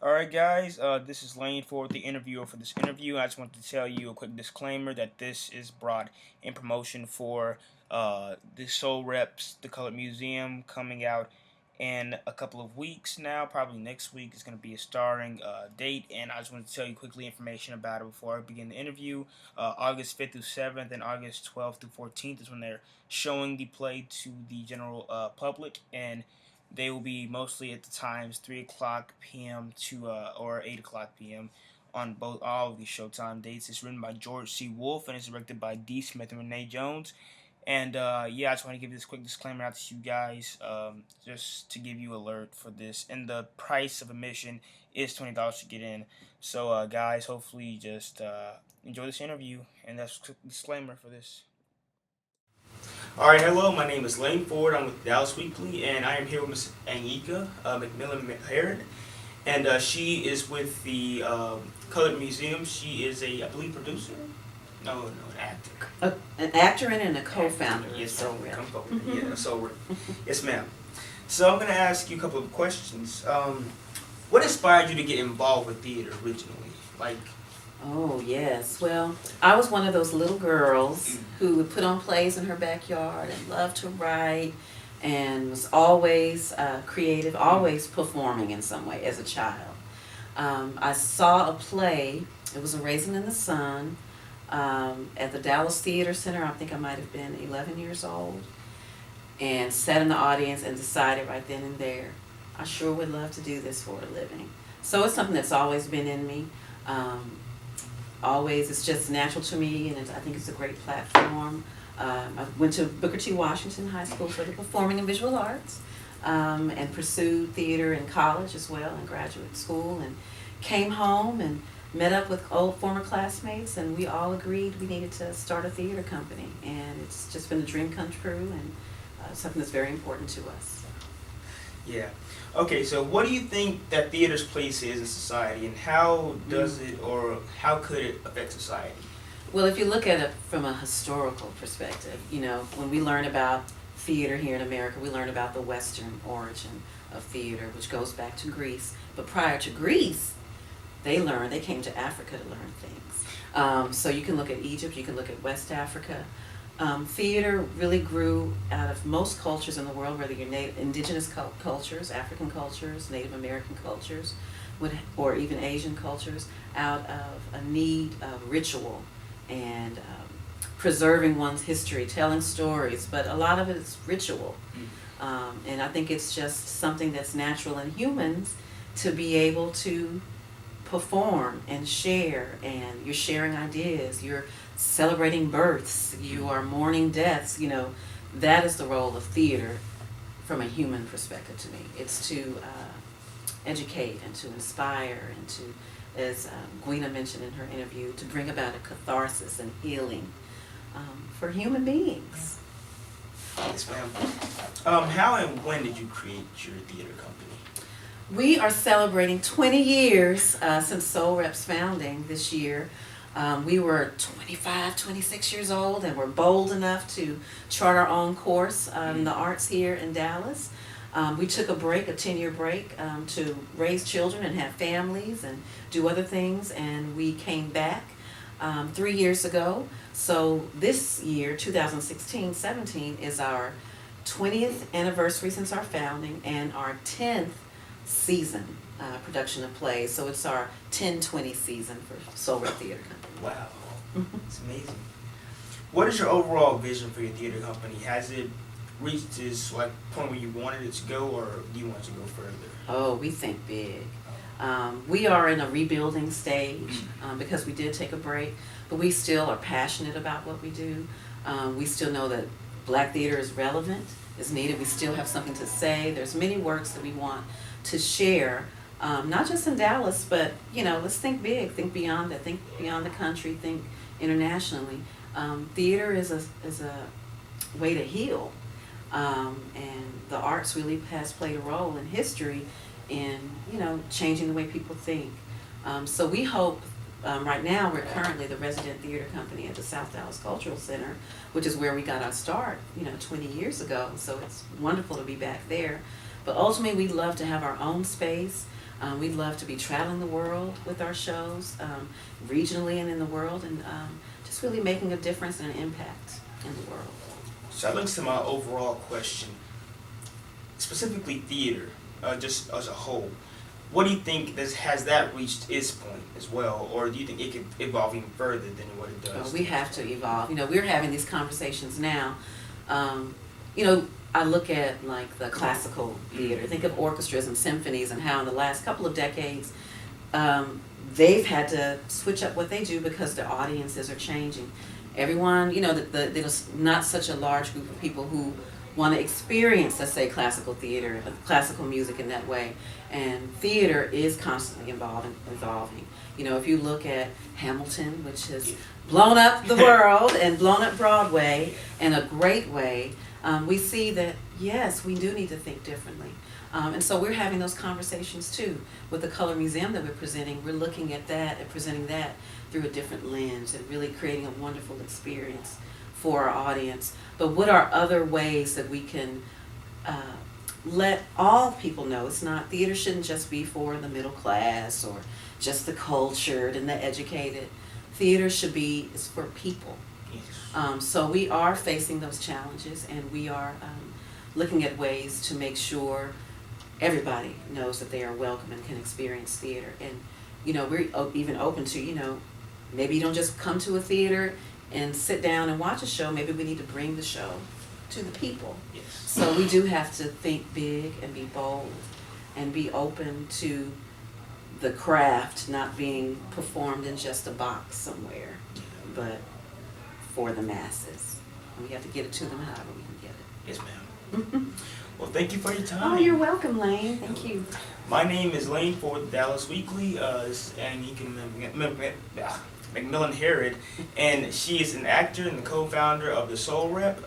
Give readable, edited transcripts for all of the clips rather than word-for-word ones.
Alright, guys, this is Lane Ford, the interviewer for this interview. I just want to tell you a quick disclaimer that this is brought in promotion for the Soul Reps, the Colored Museum, coming out in a couple of weeks now. Probably next week is going to be a starring date, and I just want to tell you quickly information about it before I begin the interview. August 5th through 7th and August 12th through 14th is when they're showing the play to the general public, and they will be mostly at the times 3 o'clock p.m. to or 8 o'clock p.m. on both all of these Showtime dates. It's written by George C. Wolfe and it's directed by D. Smith and Renee Jones. And yeah, I just want to give this quick disclaimer out to you guys, just to give you alert for this. And the price of admission is $20 to get in. So guys, hopefully just enjoy this interview. And that's a quick disclaimer for this. All right, hello. My name is Lane Ford. I'm with Dallas Weekly, and I am here with Miss Anyika McMillan Herod, and she is with the Colored Museum. She is a, I believe, producer. No, an actor. An actor and a co-founder. Yes, so yeah, so yes, ma'am. So I'm gonna ask you a couple of questions. What inspired you to get involved with theater originally? Like, Oh, yes. Well, I was one of those little girls who would put on plays in her backyard and loved to write and was always creative, always performing in some way as a child. I saw a play, it was A Raisin in the Sun, at the Dallas Theater Center. I think I might have been 11 years old, and sat in the audience and decided right then and there, I sure would love to do this for a living. So it's something that's always been in me. Always, it's just natural to me, and I think it's a great platform. I went to Booker T. Washington High School for the Performing and Visual Arts, and pursued theater in college as well, in graduate school, and came home and met up with old former classmates, and we all agreed we needed to start a theater company, and it's just been a dream come true, and something that's very important to us. yeah. Okay, so what do you think that theater's place is in society, and how does it, or how could it affect society? Well, if you look at it from a historical perspective, when we learn about theater here in America, we learn about the Western origin of theater, which goes back to Greece. But prior to Greece, they came to Africa to learn things. So you can look at Egypt, you can look at West Africa. Theater really grew out of most cultures in the world, whether you're indigenous cultures, African cultures, Native American cultures, or even Asian cultures, out of a need of ritual and preserving one's history, telling stories, but a lot of it is ritual. And I think it's just something that's natural in humans to be able to perform and share, and you're sharing ideas, you're celebrating births, you are mourning deaths. That is the role of theater from a human perspective to me. It's to educate and to inspire and to, as Gwina mentioned in her interview, to bring about a catharsis and healing for human beings. Yes, ma'am. How and when did you create your theater company? We are celebrating 20 years since Soul Reps founding this year. We were 25, 26 years old, and were bold enough to chart our own course in the arts here in Dallas. We took a break, a 10-year break, to raise children and have families and do other things, and we came back 3 years ago. So this year, 2016-17, is our 20th anniversary since our founding and our 10th season production of plays. So it's our 10-20 season for Soul Rep Theater Company. Wow, it's amazing. What is your overall vision for your theater company? Has it reached this point where you wanted it to go, or do you want it to go further? Oh, we think big. We are in a rebuilding stage because we did take a break, but we still are passionate about what we do. We still know that Black theater is relevant, is needed. We still have something to say. There's many works that we want to share, not just in Dallas, but let's think big, think beyond that, think beyond the country, think internationally. Theater is a way to heal, and the arts really has played a role in history in changing the way people think. So we hope. Right now, we're currently the resident theater company at the South Dallas Cultural Center, which is where we got our start, 20 years ago. So it's wonderful to be back there. But ultimately, we'd love to have our own space. We'd love to be traveling the world with our shows, regionally and in the world, and just really making a difference and an impact in the world. So that links to my overall question, specifically theater, just as a whole. What do you think has that reached its point as well, or do you think it could evolve even further than what it does? We have to evolve. We're having these conversations now. I look at like the classical theater. Think of orchestras and symphonies and how in the last couple of decades they've had to switch up what they do because their audiences are changing. Everyone, there's not such a large group of people who want to experience, let's say, classical theater, classical music in that way. And theater is constantly evolving. If you look at Hamilton, which has blown up the world and blown up Broadway in a great way, we see that, yes, we do need to think differently. And so we're having those conversations too. With the Color Museum that we're presenting, we're looking at that and presenting that through a different lens and really creating a wonderful experience for our audience. But what are other ways that we can let all people know? Theater shouldn't just be for the middle class or just the cultured and the educated. Theater is for people. So we are facing those challenges, and we are looking at ways to make sure everybody knows that they are welcome and can experience theater. And we're even open to maybe you don't just come to a theater and sit down and watch a show. Maybe we need to bring the show to the people. Yes. So we do have to think big and be bold and be open to the craft not being performed in just a box somewhere, but for the masses. And we have to get it to them however we can get it. Yes, ma'am. Well, thank you for your time. Oh, you're welcome, Lane. Thank you. My name is Lane for the Dallas Weekly. This is Anyika McMillan Herod, and she is an actor and the co-founder of the Soul Rep.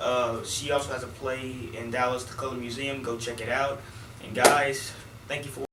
She also has a play in Dallas, the Color Museum. Go check it out. And guys, thank you for